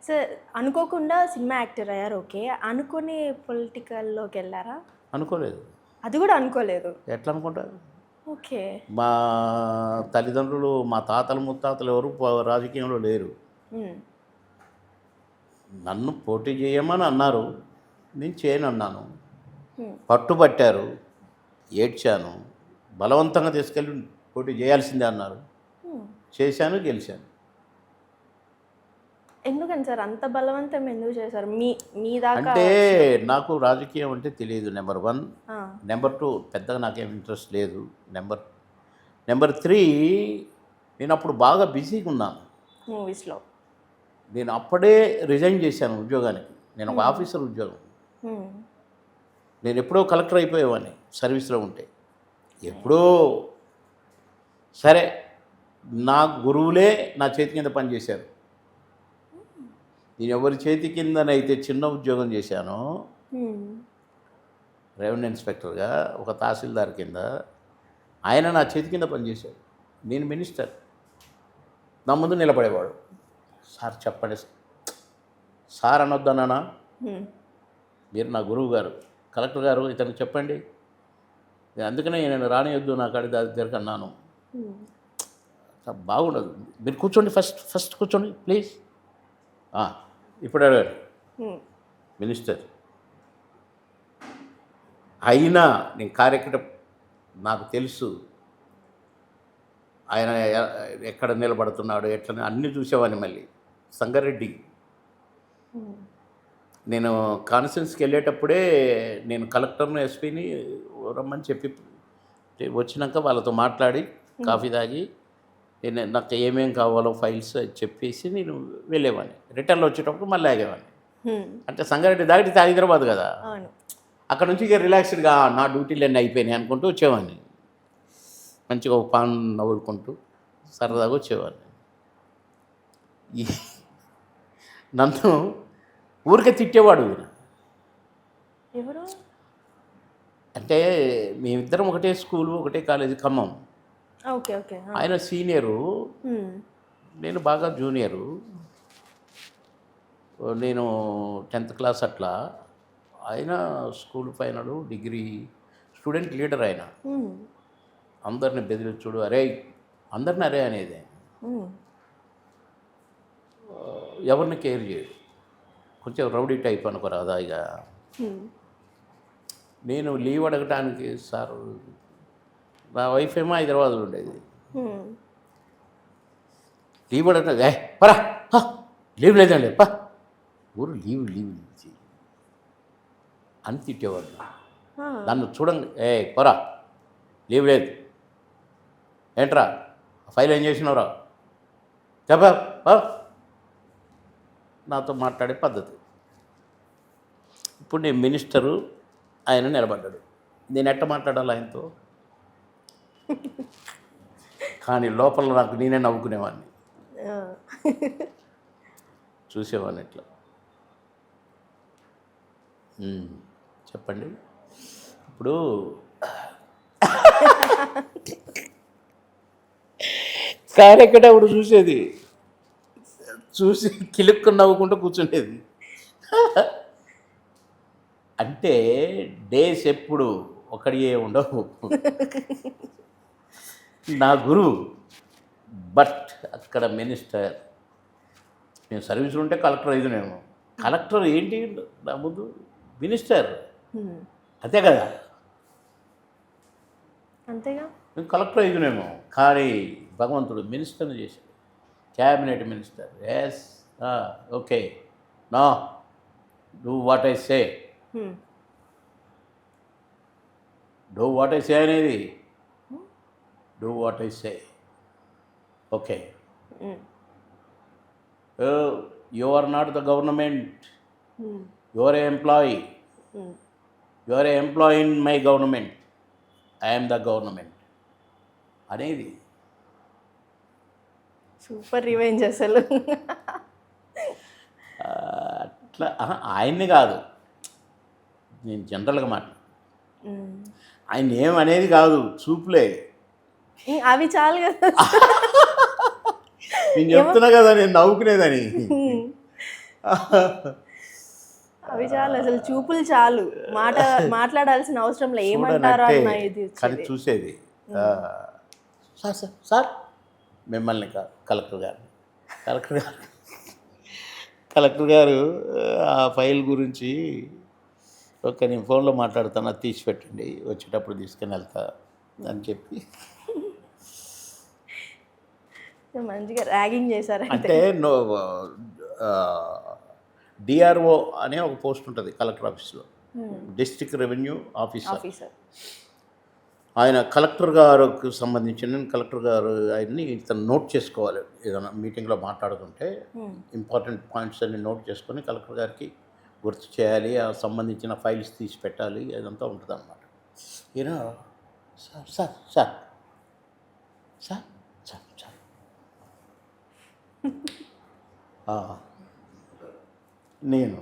Sir అనుకోకుండా cinema actor అయ్యారు okay. అనుకోని పొలిటికల్‌లోకి వెళ్ళారా? అనుకోలేదు. అది కూడా అనుకోలేదు. ఎట్లా అనుకుంటారు? ఓకే. మా తల్లిదండ్రులు, మా తాతలు ముత్తాతలు ఎవరు రాజకీయంలో లేరు. హ్మ్. నన్ను పోటీ చేయమని అన్నారు. నేను చేయనన్నాను. హ్మ్. పట్టుబట్టారు. ఏడ్చాను. బలవంతంగా తీసుకెళ్ళి పోటీ చేయాల్సిందే అన్నారు. హ్మ్. చేశాను, గెలిచాను. ఎందుకని సార్ అంత బలవంతం ఎందుకు చేశారు? మీ మీ దాకా అంటే నాకు రాజకీయం అంటే తెలియదు నెంబర్ 1. ఆ! నెంబర్ 2 పెద్దగా నాకేం ఇంట్రెస్ట్ లేదు. నెంబర్ 3 నేను అప్పుడు బాగా బిజీగా ఉన్నాను. మూవీస్‌లో. నేను అప్పుడే రిజైన్ చేశాను ఉద్యోగానికి. నేను ఒక హ్మ్. ఆఫీసర్ ఉద్యోగం. హ్మ్. నేను ఎప్పుడో కలెక్టర్ అయిపోయేవాడిని సర్వీస్లో ఉంటే. ఎప్పుడో సరే నా గురువులే నా చేతి కింద పనిచేశారు. నేను ఎవరి చేతి కిందనైతే చిన్న ఉద్యోగం చేశానో హ్మ్. రెవెన్యూ ఇన్స్పెక్టర్గా ఒక తహసీల్దార్ కింద ఆయన నా చేతి కింద పనిచేశాడు. నేను మినిస్టర్. నా ముందు నిలబడేవాడు. సార్ చెప్పండి సార్ అనొద్దన్నానా? హ్మ్. మీరు నా గురువు గారు, కలెక్టర్ గారు ఇతనికి చెప్పండి. అందుకనే నేను రానియొద్దు నా కాడి దగ్గరికి అన్నాను. హ్మ్. బాగుండదు. మీరు కూర్చోండి, ఫస్ట్ కూర్చోండి ప్లీజ్. ఇప్పుడు అడగండి. హ్మ్. మినిస్టర్ అయినా నేను కార్యక్రమం నాకు తెలుసు. ఆయన ఎక్కడ నిలబడుతున్నాడు ఎట్లా అన్నీ చూసేవాడిని. మళ్ళీ సంగారెడ్డి హ్మ్. నేను కాన్ఫరెన్స్కి వెళ్ళేటప్పుడే నేను కలెక్టర్ని ఎస్పీని రమ్మని చెప్పి వచ్చినాక వాళ్ళతో మాట్లాడి కాఫీ తాగి నాకు ఏమేం కావాలో ఫైల్స్ చెప్పేసి నేను వెళ్ళేవాడిని. రిటర్న్లో వచ్చేటప్పుడు మళ్ళీ ఆగేవాడిని. హ్మ్. అంటే సంగారెడ్డి దాటితే హైదరాబాద్ కదా. అవును. అక్కడ నుంచి ఇక రిలాక్స్డ్గా నా డ్యూటీలు అన్నీ అయిపోయినాయి అనుకుంటూ వచ్చేవాడిని. మంచిగా ఒక పాన్ నవ్వులుకుంటూ సరదాగా వచ్చేవాడిని. నన్ను ఊరికే తిట్టేవాడు ఈయన. ఎవరు? అంటే మేమిద్దరం ఒకటే స్కూలు ఒకటే కాలేజీ ఖమ్మం. ఓకే. ఓకే. ఆ! ఆయన సీనియరు, హ్మ్. నేను బాగా జూనియరు. నేను 10th క్లాస్ అట్లా. ఆయన school final, degree student leader ఆయన. హ్మ్. అందరిని బెదిరించుడు, అరేయ్ అందరిని అరే అనేది. హ్మ్. ఎవరిని కేర్ చేయడు. కొంచెం రౌడీ టైప్ అనుకోరాదా ఇక. హ్మ్. నేను లీవ్ అడగటానికి సార్ నా వైఫ్ ఏమో హైదరాబాద్లో ఉండేది. హ్మ్. లీవ్ అడగటం పరా లీవ్ లేదండి ఊరు లీవ్ అని తిట్టేవాడు. ఆ! నన్ను చూడండి పోరా లీవ్ లేదు ఏంట్రా ఫైల్ ఏం చేసినవరా చెప్పా నాతో మాట్లాడే పద్ధతి. ఇప్పుడు నేను మినిస్టరు, ఆయన నిలబడ్డాడు. నేను ఎట్ట మాట్లాడాలి ఆయనతో? కానీ లోపల నాకు నేనే నవ్వుకునేవాడిని, ఆ! చూసేవాడిని ఇట్లా. చెప్పండి. ఇప్పుడు కార్యకర్త చూసేది, చూసి కిలుక్కు నవ్వుకుంటూ కూర్చునేది. అంటే డేస్ ఎప్పుడు ఒకడియే ఉండవు. నా గురువు బట్ అక్కడ మినిస్టర్. నేను సర్వీసులు ఉంటే కలెక్టర్ అయితేనేమో. కలెక్టర్ ఏంటి నా ముందు మినిస్టర్. హ్మ్. అంతే కదా. అంతేగా. నేను కలెక్టర్ అయితేనేమో. కానీ భగవంతుడు మినిస్టర్ని చేశాడు. Cabinet minister. Yes okay no do what I say. Hmm. Do what I say అనేది do what I say. Okay hmm. You are not the government, hmm. You are a employee, hmm. You are a employee in my government, I'm the government అనేది. Super revenge అసలు. అట్లా ఆయన్ని కాదు, నేను జనరల్గా మాట హ్మ్. ఆయన ఏమనేది కాదు, చూపులే. అవి చాలు కదా! నేను చెప్తున్నా కదా నేను నవ్వుకునేదని. హ్మ్. అవి చాలు, అసలు చూపులు చాలు, మాట్లాడాల్సిన అవసరం లేదు, ఏమంటారో చూడనంటే అన్న ఇది కానీ వచ్చేది. చూసేది సార్ సార్ సార్ మిమ్మల్ని కాదు కలెక్టర్ గారు కలెక్టర్ గారు కలెక్టర్ గారు ఆ ఫైల్ గురించి నేను ఫోన్లో మాట్లాడుతాను, అది తీసి పెట్టండి, వచ్చేటప్పుడు తీసుకుని వెళ్తా అని చెప్పి మంచిగా ర్యాగింగ్ చేశారంటే. అంటే డిఆర్ఓ అనే ఒక పోస్ట్ ఉంటుంది కలెక్టర్ ఆఫీస్లో, డిస్ట్రిక్ట్ రెవెన్యూ ఆఫీసర్. ఆఫీసర్. ఆయన కలెక్టర్ గారికి సంబంధించిన కలెక్టర్ గారు ఆయన్ని ఇతను నోట్ చేసుకోవాలి, ఏదైనా మీటింగ్లో మాట్లాడుతుంటే ఇంపార్టెంట్ పాయింట్స్ అన్ని నోట్ చేసుకొని కలెక్టర్ గారికి గుర్తు చేయాలి, ఆ సంబంధించిన ఫైల్స్ తీసి పెట్టాలి, అదంతా ఉంటుంది అన్నమాట. ఈయన sir sir sir sir sir sir నేను